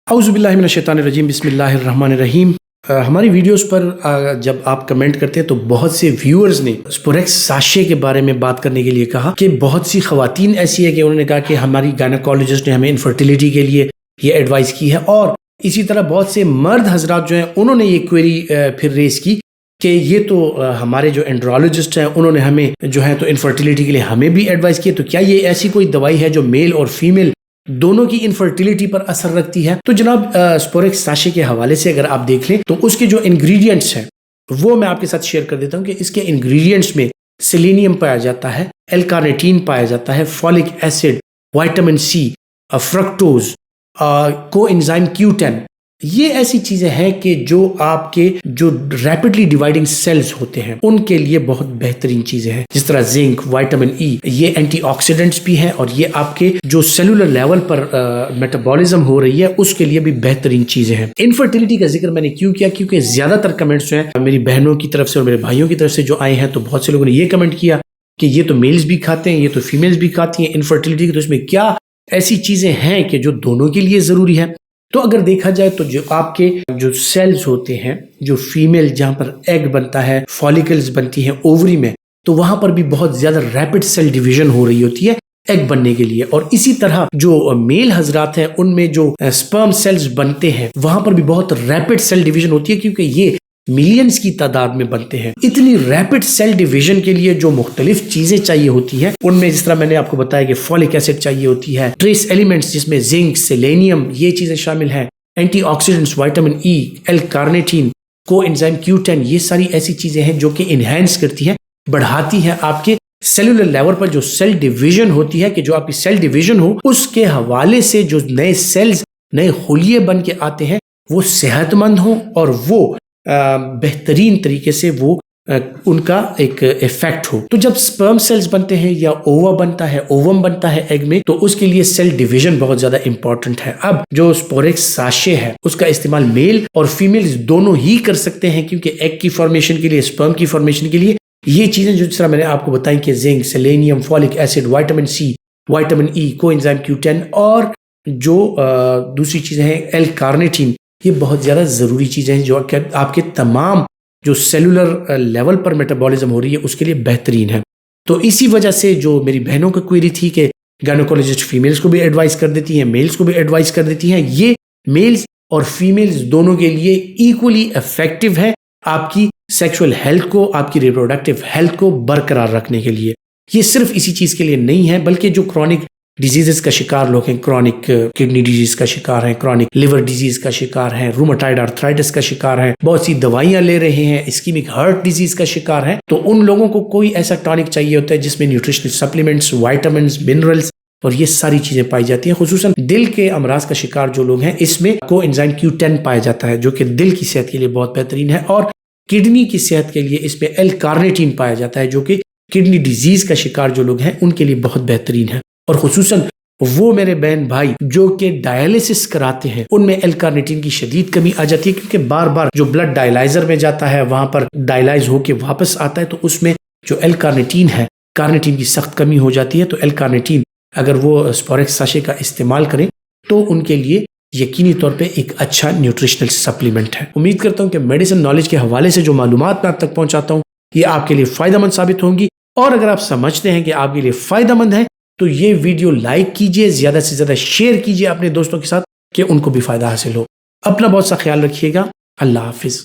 اعوذ باللہ من الشیطان الرجیم، بسم اللہ الرحمن الرحیم۔ ہماری ویڈیوز پر جب آپ کمنٹ کرتے ہیں تو بہت سے ویورز نے سپوریکس ساشے کے بارے میں بات کرنے کے لیے کہا کہ بہت سی خواتین ایسی ہے کہ انہوں نے کہا کہ ہماری گائنیکولوجسٹ نے ہمیں انفرٹیلیٹی کے لیے یہ ایڈوائز کی ہے، اور اسی طرح بہت سے مرد حضرات جو ہیں انہوں نے یہ کوئری پھر ریز کی کہ یہ تو ہمارے جو اینڈرولوجسٹ ہیں انہوں نے ہمیں جو ہے تو انفرٹیلیٹی کے لیے ہمیں بھی ایڈوائز کی ہے، تو کیا یہ ایسی کوئی دوائی ہے جو میل اور فیمیل دونوں کی انفرٹیلیٹی پر اثر رکھتی ہے؟ تو جناب سپوریکس ساشے کے حوالے سے اگر آپ دیکھ لیں تو اس کے جو انگریڈینٹس ہیں وہ میں آپ کے ساتھ شیئر کر دیتا ہوں کہ اس کے انگریڈینٹس میں سیلینیم پایا جاتا ہے، ایل کارنیٹین پایا جاتا ہے، folic acid, vitamin C, fructose, coenzyme Q10۔ یہ ایسی چیزیں ہیں کہ جو آپ کے جو ریپڈلی ڈیوائڈنگ سیلز ہوتے ہیں ان کے لیے بہت بہترین چیزیں ہیں، جس طرح زنک، وائٹامن ای، یہ اینٹی آکسیڈنٹس بھی ہیں، اور یہ آپ کے جو سیلولر لیول پر میٹابولزم ہو رہی ہے اس کے لیے بھی بہترین چیزیں ہیں۔ انفرٹیلیٹی کا ذکر میں نے کیوں کیا؟ کیونکہ زیادہ تر کمنٹس جو ہیں میری بہنوں کی طرف سے اور میرے بھائیوں کی طرف سے جو آئے ہیں تو بہت سے لوگوں نے یہ کمنٹ کیا کہ یہ تو میلز بھی کھاتے ہیں، یہ تو فیمیلز بھی کھاتی ہیں انفرٹیلیٹی کی، تو اس میں کیا ایسی چیزیں ہیں کہ جو دونوں کے لیے ضروری ہے؟ تو اگر دیکھا جائے تو جو آپ کے جو سیلز ہوتے ہیں، جو فیمیل جہاں پر ایگ بنتا ہے، فالیکلز بنتی ہیں اووری میں، تو وہاں پر بھی بہت زیادہ ریپڈ سیل ڈیویژن ہو رہی ہوتی ہے ایگ بننے کے لیے، اور اسی طرح جو میل حضرات ہیں ان میں جو سپرم سیلز بنتے ہیں وہاں پر بھی بہت ریپڈ سیل ڈیویژن ہوتی ہے، کیونکہ یہ ملینز کی تعداد میں بنتے ہیں۔ اتنی ریپڈ سیل ڈیویژن کے لیے جو مختلف چیزیں چاہیے ہوتی ہیں ان میں جس طرح میں نے آپ کو بتایا کہ فولک ایسڈ چاہیے ہوتی ہے، ٹریس ایلیمنٹس جس میں زنک، سیلینیم، یہ چیزیں شامل ہیں، اینٹی آکسیڈنٹس، وائٹامن ای، ایل کارنیٹین، کو انزائم Q10، یہ ساری ایسی چیزیں ہیں جو کہ انہینس کرتی ہیں، بڑھاتی ہیں آپ کے سیلولر لیول پر جو سیل ڈیویژن ہوتی ہے، کہ جو آپ کی سیل ڈیویژن ہو اس کے حوالے سے جو نئے سیلز، نئے خلیے بن کے آتے ہیں وہ صحت مند ہوں اور وہ بہترین طریقے سے وہ ان کا ایک ایفیکٹ ہو۔ تو جب سپرم سیلز بنتے ہیں یا اووا بنتا ہے، اووم بنتا ہے ایگ میں، تو اس کے لیے سیل ڈیویژن بہت زیادہ امپورٹنٹ ہے۔ اب جو سپوریکس ساشے ہے اس کا استعمال میل اور فیمیل دونوں ہی کر سکتے ہیں، کیونکہ ایگ کی فارمیشن کے لیے، سپرم کی فارمیشن کے لیے یہ چیزیں جو جس طرح میں نے آپ کو بتائی کہ zinc, selenium, folic acid, vitamin C, vitamin E, coenzyme Q10، اور جو دوسری چیزیں ہیں ایل کارنیٹین، یہ بہت زیادہ ضروری چیزیں ہیں جو آپ کے تمام جو سیلولر لیول پر میٹابولزم ہو رہی ہے اس کے لیے بہترین ہے۔ تو اسی وجہ سے جو میری بہنوں کا کوئری تھی کہ گائنیکولوجسٹ فیمیلز کو بھی ایڈوائز کر دیتی ہیں، میلز کو بھی ایڈوائز کر دیتی ہیں، یہ میلز اور فیمیلز دونوں کے لیے ایکولی افیکٹو ہے آپ کی سیکشول ہیلتھ کو، آپ کی ریپروڈکٹیو ہیلتھ کو برقرار رکھنے کے لیے۔ یہ صرف اسی چیز کے لیے نہیں ہے بلکہ جو کرونک ڈیزیزز کا شکار لوگ ہیں، کرونک کڈنی ڈیزیز کا شکار ہیں، کرونک لیور ڈیزیز کا شکار ہیں، روماٹائڈ آرتھرائٹس کا شکار ہیں، بہت سی دوائیاں لے رہے ہیں، اسکیمک ہارٹ ڈیزیز کا شکار ہیں، تو ان لوگوں کو کوئی ایسا ٹانک چاہیے ہوتا ہے جس میں نیوٹریشنل سپلیمنٹس، وائٹامنز، منرلز اور یہ ساری چیزیں پائی جاتی ہیں۔ خصوصاً دل کے امراض کا شکار جو لوگ ہیں اس میں کو انزائم Q10 پایا جاتا ہے جو کہ دل کی صحت کے لیے بہت بہترین ہے، اور کڈنی کی صحت کے لیے اس میں ایل کارنیٹین پایا جاتا ہے جو کہ کڈنی ڈیزیز کا شکار جو لوگ ہیں ان کے لیے بہت بہترین ہے۔ اور خصوصاً وہ میرے بہن بھائی جو کہ ڈائلیسس کراتے ہیں ان میں ایل کارنیٹین کی شدید کمی آ جاتی ہے، کیونکہ بار بار جو بلڈ ڈائلائزر میں جاتا ہے وہاں پر ڈائلائز ہو کے واپس آتا ہے، تو اس میں جو ایل کارنیٹین ہے، کارنیٹین کی سخت کمی ہو جاتی ہے۔ تو ایل کارنیٹین اگر وہ سپوریکس ساشے کا استعمال کریں تو ان کے لیے یقینی طور پہ ایک اچھا نیوٹریشنل سپلیمنٹ ہے۔ امید کرتا ہوں کہ میڈیسن نالج کے حوالے سے جو معلومات میں آپ تک پہنچاتا ہوں یہ آپ کے لیے فائدہ مند ثابت ہوں گی، اور اگر آپ سمجھتے ہیں کہ آپ کے لیے فائدہ مند ہے تو یہ ویڈیو لائک کیجئے، زیادہ سے زیادہ شیئر کیجئے اپنے دوستوں کے ساتھ کہ ان کو بھی فائدہ حاصل ہو۔ اپنا بہت سا خیال رکھیے گا۔ اللہ حافظ۔